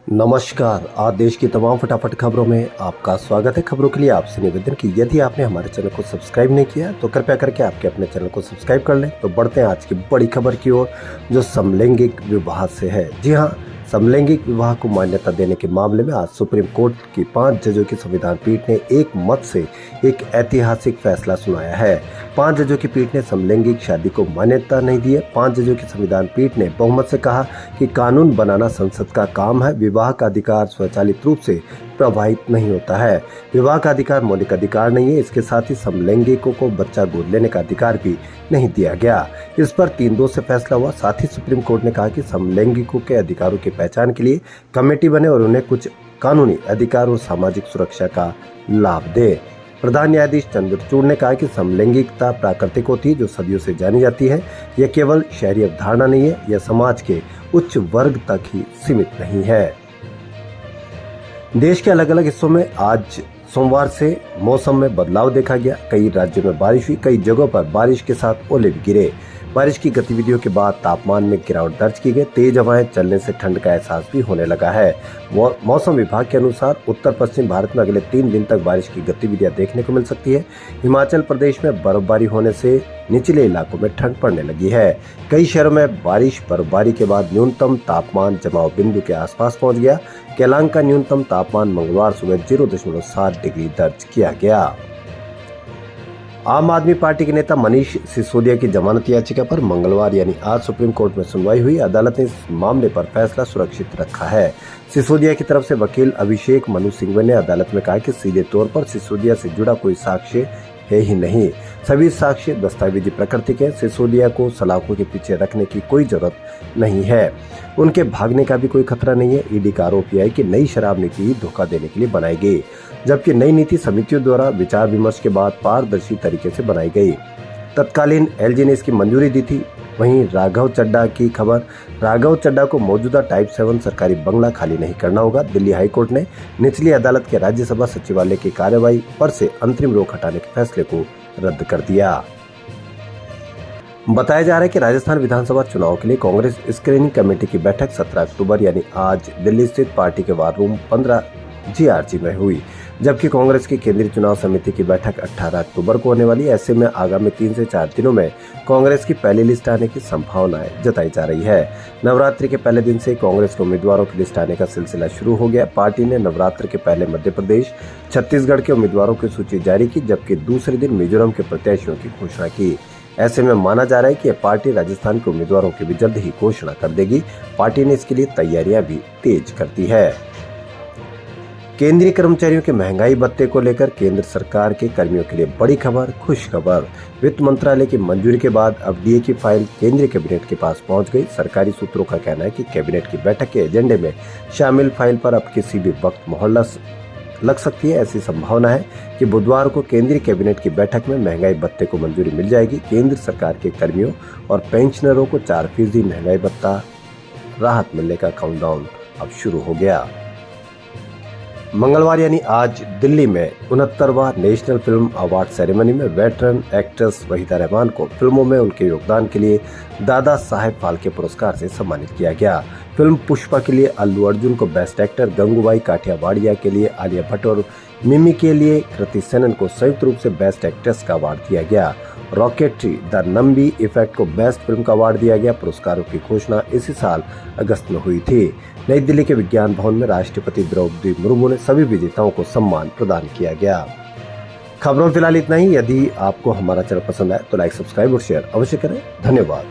नमस्कार। आज देश की तमाम फटाफट खबरों में आपका स्वागत है। खबरों के लिए आपसे निवेदन कि यदि आपने हमारे चैनल को सब्सक्राइब नहीं किया तो कृपया करके आपके अपने चैनल को सब्सक्राइब कर लें। तो बढ़ते हैं आज की बड़ी खबर की ओर, जो समलैंगिक विवाह से है। जी हाँ, समलैंगिक विवाह को मान्यता देने के मामले में आज सुप्रीम कोर्ट की 5 जजों की संविधान पीठ ने एक मत से एक ऐतिहासिक फैसला सुनाया है। 5 जजों की पीठ ने समलैंगिक शादी को मान्यता नहीं दी है। 5 जजों की संविधान पीठ ने बहुमत से कहा कि कानून बनाना संसद का काम है। विवाह का अधिकार स्वचालित रूप से प्रभावित नहीं होता है। विवाह का अधिकार मौलिक अधिकार नहीं है। इसके साथ ही समलैंगिकों को बच्चा गोद लेने का अधिकार भी नहीं दिया गया। इस पर 3-2 से फैसला हुआ। साथ ही सुप्रीम कोर्ट ने कहा कि समलैंगिकों के अधिकारों की पहचान के लिए कमेटी बने और उन्हें कुछ कानूनी अधिकार और सामाजिक सुरक्षा का लाभ दे। प्रधान न्यायाधीश चंद्रचूड़ ने कहा कि समलैंगिकता प्राकृतिक होती है, जो सदियों से जानी जाती है। यह केवल शहरी अवधारणा नहीं है, यह समाज के उच्च वर्ग तक ही सीमित नहीं है। देश के अलग अलग हिस्सों में आज सोमवार से मौसम में बदलाव देखा गया। कई राज्यों में बारिश हुई, कई जगहों पर बारिश के साथ ओले भी गिरे। बारिश की गतिविधियों के बाद तापमान में गिरावट दर्ज की गई। तेज हवाएं चलने से ठंड का एहसास भी होने लगा है। मौसम विभाग के अनुसार उत्तर पश्चिम भारत में अगले 3 दिन तक बारिश की गतिविधियां देखने को मिल सकती है। हिमाचल प्रदेश में बर्फबारी होने से निचले इलाकों में ठंड पड़ने लगी है। कई शहरों में बारिश बर्फबारी के बाद न्यूनतम तापमान जमाव बिंदु के आसपास पहुंच गया। केलांग का न्यूनतम तापमान मंगलवार सुबह 0.7 डिग्री दर्ज किया गया। आम आदमी पार्टी के नेता मनीष सिसोदिया की जमानत याचिका पर मंगलवार यानी आज सुप्रीम कोर्ट में सुनवाई हुई। अदालत ने इस मामले पर फैसला सुरक्षित रखा है। सिसोदिया की तरफ से वकील अभिषेक मनु सिंघवी ने अदालत में कहा कि सीधे तौर पर सिसोदिया से जुड़ा कोई साक्ष्य है ही नहीं। सभी साक्ष्य दस्तावेजी प्रकृति के। सिसोदिया को सलाखों के पीछे रखने की कोई जरूरत नहीं है। उनके भागने का भी कोई खतरा नहीं है। ईडी का आरोप यह है कि नई शराब नीति धोखा देने के लिए बनाई गई, जबकि नई नीति समितियों द्वारा विचार विमर्श के बाद पारदर्शी तरीके से बनाई गई। तत्कालीन एलजी ने इसकी मंजूरी दी थी। वहीं राघव चड्ढा की खबर, राघव चड्ढा को मौजूदा टाइप 7 सरकारी बंगला खाली नहीं करना होगा। दिल्ली हाईकोर्ट ने निचली अदालत के राज्यसभा सचिवालय की कार्यवाही पर से अंतरिम रोक हटाने के फैसले को रद्द कर दिया। बताया जा रहा है कि राजस्थान विधानसभा चुनाव के लिए कांग्रेस स्क्रीनिंग कमेटी की बैठक 17 अक्टूबर यानी आज दिल्ली स्थित पार्टी के वार रूम 15 GRG में हुई, जबकि कांग्रेस की केंद्रीय चुनाव समिति की बैठक 18 अक्टूबर को होने वाली है। ऐसे में आगामी 3 से 4 दिनों में कांग्रेस की पहली लिस्ट आने की संभावनाएं जताई जा रही है। नवरात्रि के पहले दिन से कांग्रेस के उम्मीदवारों की लिस्ट आने का सिलसिला शुरू हो गया। पार्टी ने नवरात्र के पहले मध्य प्रदेश, छत्तीसगढ़ के उम्मीदवारों की सूची जारी की, जबकि दूसरे दिन मिजोरम के प्रत्याशियों की घोषणा की। ऐसे में माना जा रहा है कि पार्टी राजस्थान के उम्मीदवारों की भी जल्द ही घोषणा कर देगी। पार्टी ने इसके लिए तैयारियां भी तेज कर दी है। केंद्रीय कर्मचारियों के महंगाई भत्ते को लेकर केंद्र सरकार के कर्मियों के लिए बड़ी खबर, खुश खबर। वित्त मंत्रालय की मंजूरी के बाद अब डीए की फाइल केंद्रीय कैबिनेट के पास पहुंच गई। सरकारी सूत्रों का कहना है कि कैबिनेट की बैठक के एजेंडे में शामिल फाइल पर अब किसी भी वक्त मोहर लग सकती है। ऐसी संभावना है कि बुधवार को केंद्रीय कैबिनेट की बैठक में महंगाई भत्ते को मंजूरी मिल जाएगी। केंद्र सरकार के कर्मियों और पेंशनरों को 4% महंगाई भत्ता राहत मिलने का काउंटडाउन अब शुरू हो गया। मंगलवार यानी आज दिल्ली में 69वां नेशनल फिल्म अवार्ड सेरेमनी में वेटरन एक्ट्रेस वहीदा रहमान को फिल्मों में उनके योगदान के लिए दादा साहेब फाल्के पुरस्कार से सम्मानित किया गया। फिल्म पुष्पा के लिए अल्लू अर्जुन को बेस्ट एक्टर, गंगूबाई काठियावाड़िया के लिए आलिया भट्ट और मिमी के लिए कृति सेनन को संयुक्त रूप से बेस्ट एक्ट्रेस का अवार्ड दिया गया। रॉकेटरी द नंबी इफेक्ट को बेस्ट फिल्म का अवार्ड दिया गया। पुरस्कारों की घोषणा इसी साल अगस्त में हुई थी। नई दिल्ली के विज्ञान भवन में राष्ट्रपति द्रौपदी मुर्मू ने सभी विजेताओं को सम्मान प्रदान किया गया। खबरों फिलहाल इतना ही। यदि आपको हमारा चैनल पसंद आए तो लाइक, सब्सक्राइब और शेयर अवश्य करें। धन्यवाद।